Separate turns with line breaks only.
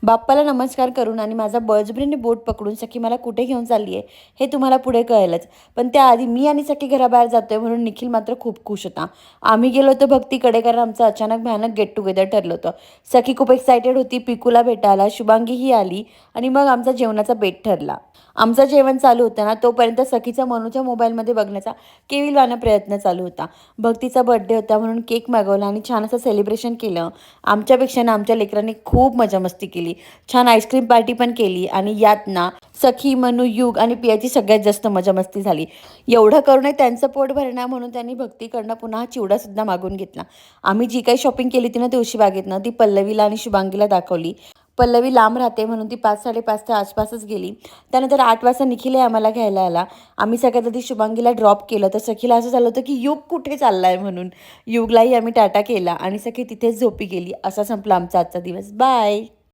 बाप्पाला नमस्कार करून आणि माझा बळजबरीने बोट पकडून सखी मला कुठे घेऊन चालली आहे हे तुम्हाला पुढे कळेलच. पण त्याआधी मी आणि सखी घराबाहेर जातोय म्हणून निखिल मात्र खूप खुश होता. आम्ही गेलो होतो भक्तीकडे कारण आमचं अचानक भयानक गेट टुगेदर ठरलं होतं. सखी खूप एक्सायटेड होती पिकूला भेटायला, शुभांगीही आली आणि मग आमचा जेवणाचा बेत ठरला. आमचं जेवण चालू होतं ना तोपर्यंत सखीचा मनूच्या मोबाईलमध्ये बघण्याचा केविलवाना प्रयत्न चालू होता. भक्तीचा बर्थडे होता म्हणून केक मागवला आणि छान असं सेलिब्रेशन केलं. आमच्यापेक्षा ना आमच्या लेकरांनी खूप मजा मस्ती केली. छान आईस्क्रीम पार्टी पण केली आणि यात ना सखी, मनू, युग आणि पियाची सगळ्यात जास्त मजा मस्ती झाली. एवढं करूनही त्यांचं पोट भरणार म्हणून त्यांनी भक्तीकडनं पुन्हा चिवडासुद्धा मागून घेतला. आम्ही जी काही शॉपिंग केली होती ना तुळशीबागेतनं ती पल्लवीला आणि शुभांगीला दाखवली. पल्लवी लांब राहते म्हणून ती 5-5:30च्या आसपासच गेली. त्यानंतर 8 वाजता निखिलही आम्हाला घ्यायला आला. आम्ही सगळ्यात आधी शुभांगीला ड्रॉप केलं तर सखीला असं झालं होतं की युग कुठे चाललाय म्हणून. युगलाही आम्ही टाटा केला आणि सखी तिथेच झोपी गेली. असा संपला आमचा आजचा दिवस. बाय.